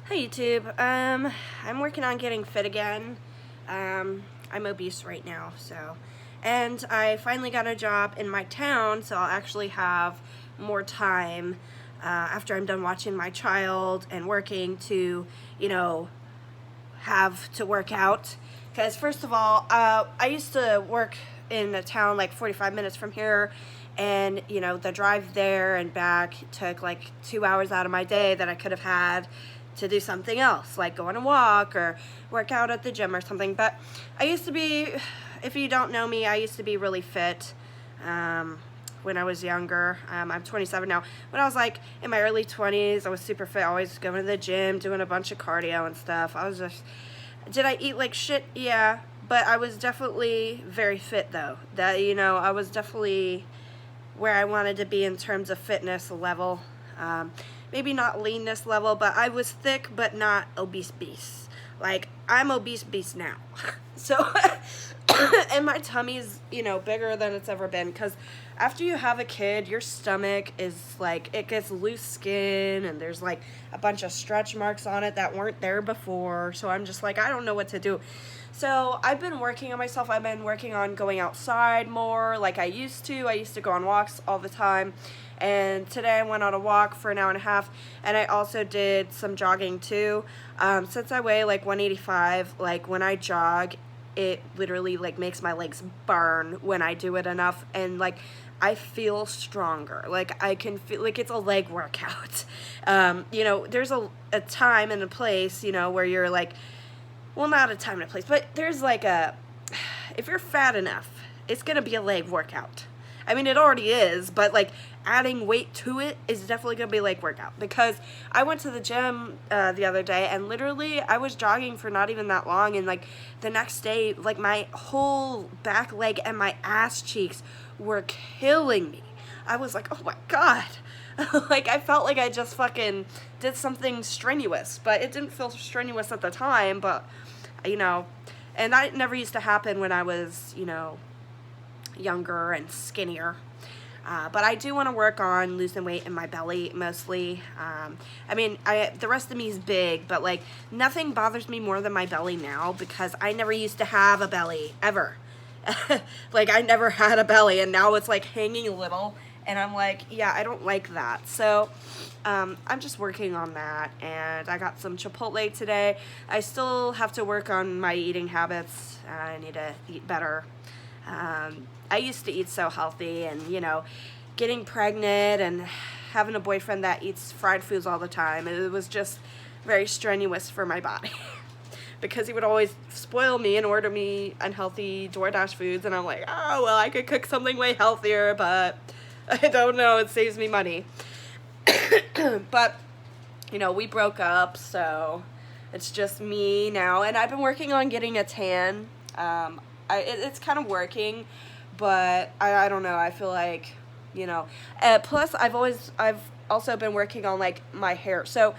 Hi YouTube. I'm working on getting fit again. I'm obese right now, and I finally got a job in my town, so I'll actually have more time after I'm done watching my child and working to, have to work out. Because first of all, I used to work in a town like 45 minutes from here, and the drive there and back took like 2 hours out of my day that I could have had to do something else, like go on a walk or work out at the gym or something. But I used to be, if you don't know me, I used to be really fit when I was younger. I'm 27 now. When I was like in my early 20s, I was super fit, always going to the gym, doing a bunch of cardio and stuff. Did I eat like shit? Yeah, but I was definitely very fit though. I was definitely where I wanted to be in terms of fitness level. Maybe not leanness level, but I was thick but not obese beast. Like, I'm obese beast now. So, and my tummy's, bigger than it's ever been, because after you have a kid, your stomach is like, it gets loose skin, and there's like a bunch of stretch marks on it that weren't there before. So I'm just like, I don't know what to do. So I've been working on myself. I've been working on going outside more like I used to. I used to go on walks all the time. And today I went on a walk for an hour and a half, and I also did some jogging too. Since I weigh like 185, like when I jog, it literally like makes my legs burn when I do it enough, and like I feel stronger. Like I can feel like it's a leg workout. There's a time and a place, where you're like, well, not a time and a place, but there's like if you're fat enough, it's gonna be a leg workout. I mean, it already is, but like adding weight to it is definitely gonna be a leg workout, because I went to the gym the other day, and literally I was jogging for not even that long, and like the next day, like my whole back leg and my ass cheeks were killing me. I was like, oh my god. Like, I felt like I just fucking did something strenuous, but it didn't feel strenuous at the time. But and that never used to happen when I was younger and skinnier. But I do want to work on losing weight in my belly mostly. The rest of me is big, but like nothing bothers me more than my belly now, because I never used to have a belly ever. Like, I never had a belly, and now it's like hanging a little, and I'm like, yeah, I don't like that. So I'm just working on that, and I got some Chipotle today. I still have to work on my eating habits. I need to eat better. I used to eat so healthy, and getting pregnant and having a boyfriend that eats fried foods all the time, it was just very strenuous for my body. Because he would always spoil me and order me unhealthy DoorDash foods, and I'm like, oh, well, I could cook something way healthier, but I don't know, it saves me money. But, we broke up, so it's just me now, and I've been working on getting a tan. It's kind of working, but I don't know, I feel like, plus I've also been working on like my hair. So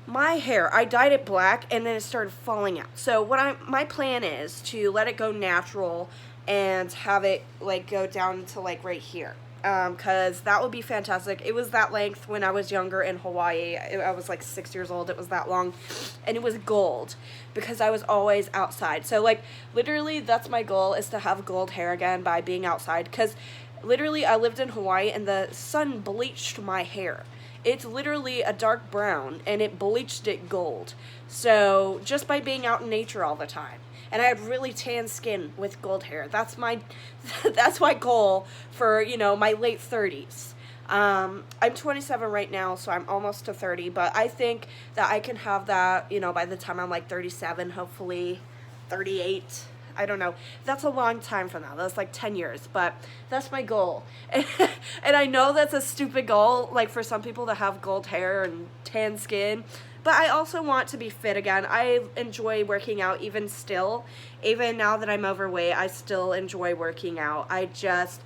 my hair, I dyed it black, and then it started falling out. So my plan is to let it go natural and have it like go down to like right here. Cause that would be fantastic. It was that length when I was younger in Hawaii. I was like 6 years old. It was that long, and it was gold because I was always outside. So like literally that's my goal, is to have gold hair again by being outside. Cause literally I lived in Hawaii, and the sun bleached my hair. It's literally a dark brown, and it bleached it gold. So just by being out in nature all the time. And I had really tan skin with gold hair. That's my goal for, my late 30s. I'm 27 right now, so I'm almost to 30, but I think that I can have that, by the time I'm like 37, hopefully 38. I don't know. That's a long time from now. That's like 10 years, but that's my goal. And I know that's a stupid goal, like for some people to have gold hair and tan skin, but I also want to be fit again. I enjoy working out even still. Even now that I'm overweight, I still enjoy working out. I just,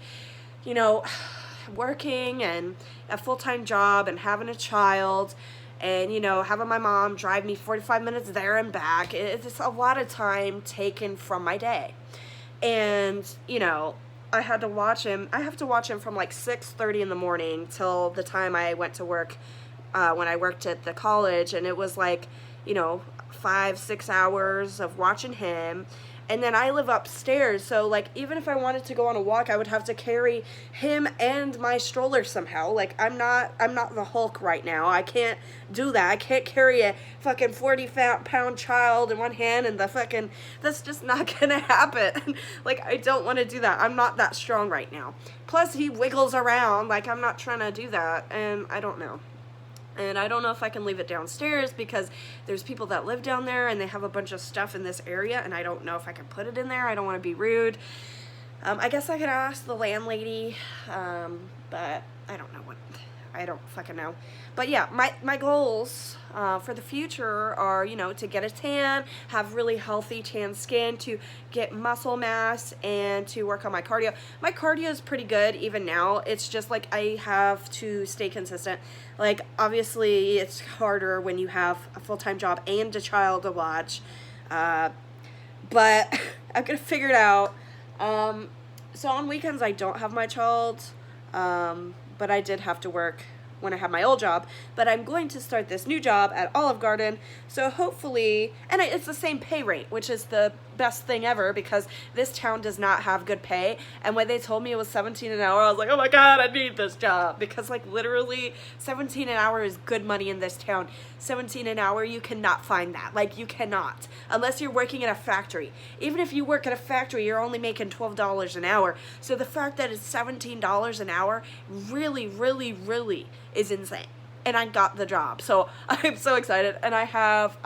working and a full-time job and having a child, and having my mom drive me 45 minutes there and back, it's a lot of time taken from my day. And I have to watch him from like 6:30 in the morning till the time I went to work when I worked at the college, and it was like, you know, 5-6 hours of watching him. And then I live upstairs, so like even if I wanted to go on a walk, I would have to carry him and my stroller somehow. Like I'm not the Hulk right now. I can't do that. I can't carry a fucking 40-pound child in one hand and the fucking, that's just not gonna happen. Like I don't want to do that. I'm not that strong right now. Plus he wiggles around. Like I'm not trying to do that, and I don't know. And I don't know if I can leave it downstairs because there's people that live down there and they have a bunch of stuff in this area, and I don't know if I can put it in there. I don't want to be rude. I guess I could ask the landlady, but I don't know what. I don't fucking know. But yeah, my goals for the future are, you know, to get a tan, have really healthy tan skin, to get muscle mass, and to work on my cardio. My cardio is pretty good even now. It's just like I have to stay consistent. Like obviously it's harder when you have a full-time job and a child to watch. But I'm gonna figure it out. So on weekends I don't have my child, but I did have to work when I had my old job. But I'm going to start this new job at Olive Garden, so hopefully, and it's the same pay rate, which is the best thing ever, because this town does not have good pay. And when they told me it was 17 an hour, I was like, oh my god, I need this job, because like literally 17 an hour is good money in this town. 17 an hour, you cannot find that. Like you cannot, unless you're working in a factory. Even if you work at a factory, you're only making $12 an hour. So the fact that it's $17 an hour really, really, really is insane. And I got the job, so I'm so excited. And I have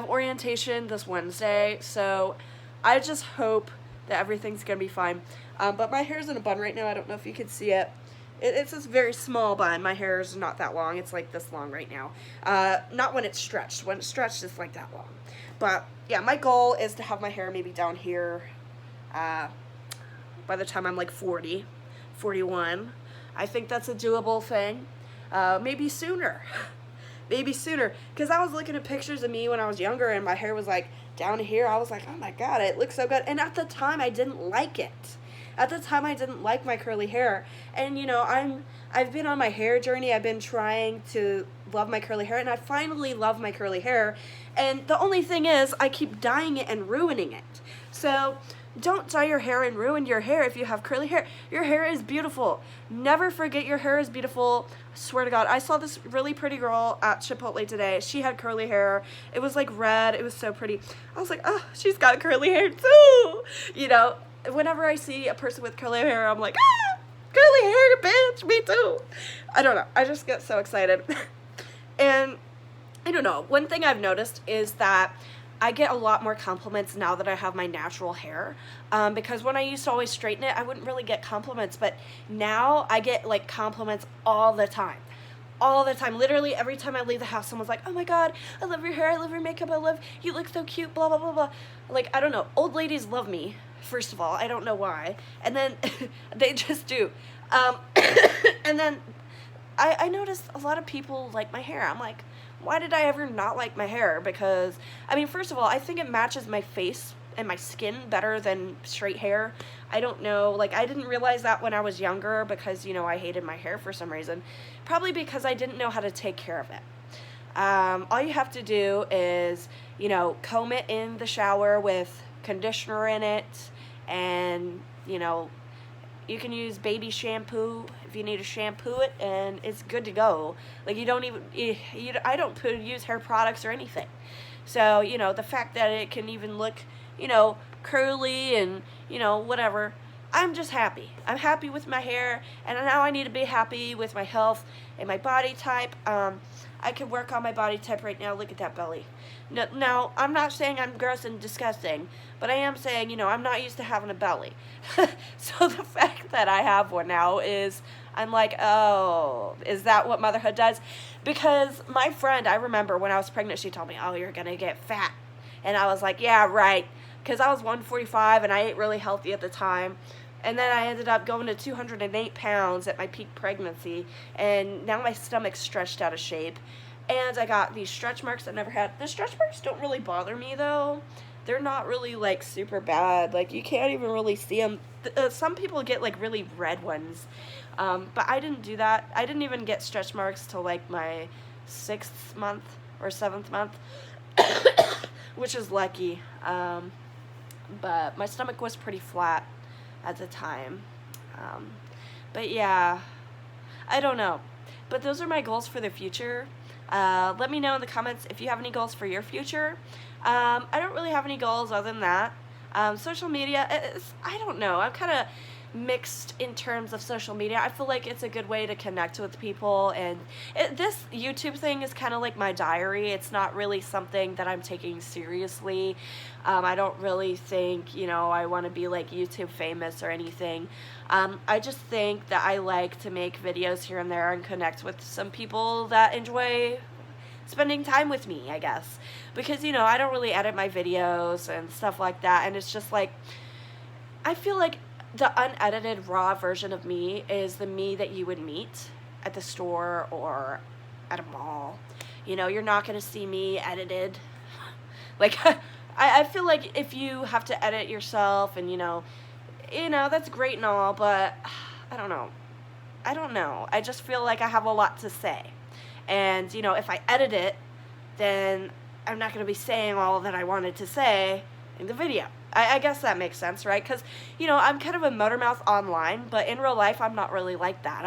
orientation this Wednesday, so I just hope that everything's gonna be fine. But my hair's in a bun right now. I don't know if you can see it. It's this very small bun. My hair is not that long. It's like this long right now. Not when it's stretched. When it's stretched, it's like that long. But yeah, my goal is to have my hair maybe down here by the time I'm like 40, 41. I think that's a doable thing. Maybe sooner. Maybe sooner. Because I was looking at pictures of me when I was younger and my hair was like down here. I was like, oh my god, it looks so good. And at the time, I didn't like it. At the time, I didn't like my curly hair. And you know, I've been on my hair journey. I've been trying to love my curly hair, and I finally love my curly hair. And the only thing is, I keep dyeing it and ruining it. So don't dye your hair and ruin your hair if you have curly hair. Your hair is beautiful. Never forget your hair is beautiful. I swear to God, I saw this really pretty girl at Chipotle today. She had curly hair. It was like red. It was so pretty. I was like, oh, she's got curly hair too. You know, whenever I see a person with curly hair, I'm like, ah, curly hair, bitch, me too. I don't know. I just get so excited. And I don't know. One thing I've noticed is that I get a lot more compliments now that I have my natural hair, because when I used to always straighten it, I wouldn't really get compliments, but now I get like compliments all the time. All the time. Literally every time I leave the house, someone's like, oh my god, I love your hair, I love your makeup, I love, you look so cute, blah, blah, blah, blah. Like, I don't know. Old ladies love me, first of all. I don't know why. And then they just do. And then I noticed a lot of people like my hair. I'm like, why did I ever not like my hair? Because, I mean, first of all, I think it matches my face and my skin better than straight hair. I don't know, like, I didn't realize that when I was younger because, you know, I hated my hair for some reason. Probably because I didn't know how to take care of it. All you have to do is, you know, comb it in the shower with conditioner in it, and, you know, you can use baby shampoo if you need to shampoo it, and it's good to go. Like, you don't even, I don't use hair products or anything. So, you know, the fact that it can even look, you know, curly and, you know, whatever, I'm just happy. I'm happy with my hair, and now I need to be happy with my health and my body type. I can work on my body type right now. Look at that belly. No, now, I'm not saying I'm gross and disgusting, but I am saying, you know, I'm not used to having a belly. So the fact that I have one now is, I'm like, oh, is that what motherhood does? Because my friend, I remember when I was pregnant, she told me, oh, you're going to get fat. And I was like, yeah, right. Because I was 145 and I ate really healthy at the time. And then I ended up going to 208 pounds at my peak pregnancy. And now my stomach's stretched out of shape. And I got these stretch marks I never had. The stretch marks don't really bother me, though. They're not really, like, super bad. Like, you can't even really see them Some people get like really red ones, but I didn't do that. I didn't even get stretch marks till like my 6th month or 7th month, which is lucky. But my stomach was pretty flat at the time. But yeah, I don't know. But those are my goals for the future. Let me know in the comments if you have any goals for your future. I don't really have any goals other than that. Social media, I don't know. I'm kind of mixed in terms of social media. I feel like it's a good way to connect with people, and this YouTube thing is kind of like my diary. It's not really something that I'm taking seriously. I don't really think, I want to be like YouTube famous or anything. I just think that I like to make videos here and there and connect with some people that enjoy spending time with me, I guess. Because, I don't really edit my videos and stuff like that, and it's just like, I feel like the unedited raw version of me is the me that you would meet at the store or at a mall. You're not going to see me edited. Like, I feel like if you have to edit yourself and, that's great and all, but I don't know. I just feel like I have a lot to say. And, if I edit it, then I'm not going to be saying all that I wanted to say in the video. I guess that makes sense, right? Because, I'm kind of a motor mouth online, but in real life, I'm not really like that.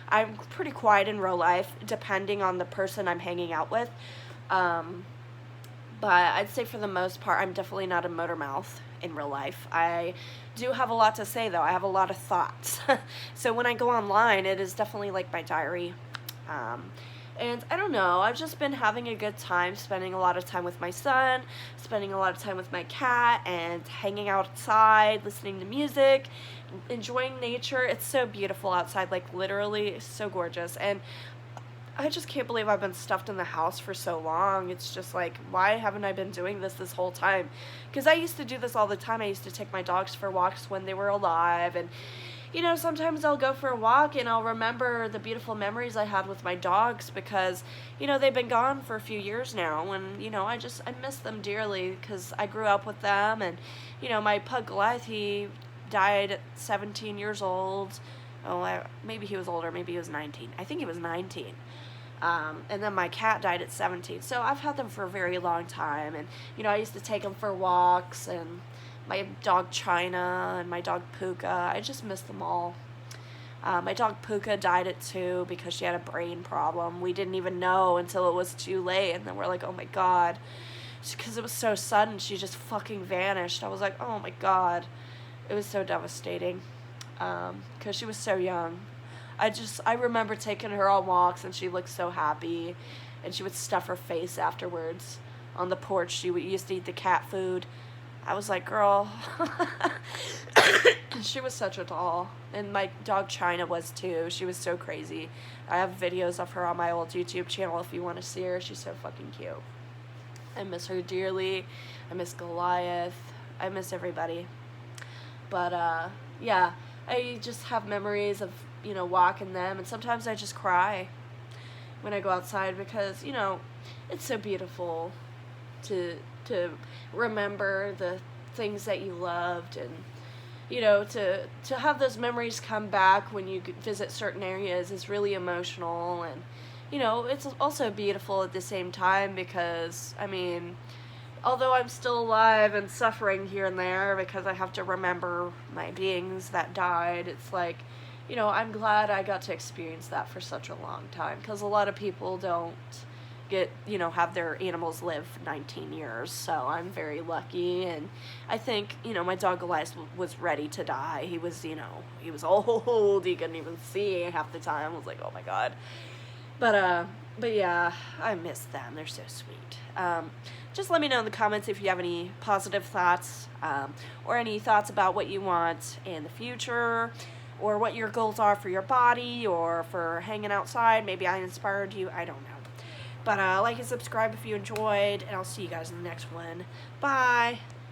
I'm pretty quiet in real life, depending on the person I'm hanging out with. But I'd say for the most part, I'm definitely not a motor mouth in real life. I do have a lot to say, though. I have a lot of thoughts. So when I go online, it is definitely like my diary. And I don't know, I've just been having a good time, spending a lot of time with my son, spending a lot of time with my cat, and hanging outside, listening to music, enjoying nature. It's so beautiful outside, like literally, it's so gorgeous. And I just can't believe I've been stuffed in the house for so long. It's just like, why haven't I been doing this whole time? Because I used to do this all the time. I used to take my dogs for walks when they were alive, and sometimes I'll go for a walk and I'll remember the beautiful memories I had with my dogs because, they've been gone for a few years now, and, I miss them dearly because I grew up with them, and, my pug Goliath, he died at 17 years old. Oh, maybe he was older, maybe he was 19. I think he was 19. And then my cat died at 17. So I've had them for a very long time, and, I used to take them for walks, and my dog China and my dog Puka. I just miss them all. My dog Puka died at 2 because she had a brain problem. We didn't even know until it was too late, and then we're like, oh my god. Because it was so sudden, she just fucking vanished. I was like, oh my god. It was so devastating. Because she was so young. I remember taking her on walks, and she looked so happy, and she would stuff her face afterwards on the porch. She used to eat the cat food. I was like, girl. She was such a doll. And my dog China was too. She was so crazy. I have videos of her on my old YouTube channel if you want to see her. She's so fucking cute. I miss her dearly. I miss Goliath. I miss everybody. But, yeah. I just have memories of, walking them. And sometimes I just cry when I go outside because, it's so beautiful to remember the things that you loved, and to have those memories come back when you visit certain areas is really emotional, and it's also beautiful at the same time because although I'm still alive and suffering here and there because I have to remember my beings that died, it's like I'm glad I got to experience that for such a long time, because a lot of people don't get, have their animals live 19 years, so I'm very lucky. And I think, my dog Goliath was ready to die. He was, he was old, he couldn't even see half the time. I was like, oh my god. But yeah, I miss them. They're so sweet. Just let me know in the comments if you have any positive thoughts, or any thoughts about what you want in the future, or what your goals are for your body, or for hanging outside. Maybe I inspired you. I don't know. But like and subscribe if you enjoyed, and I'll see you guys in the next one. Bye!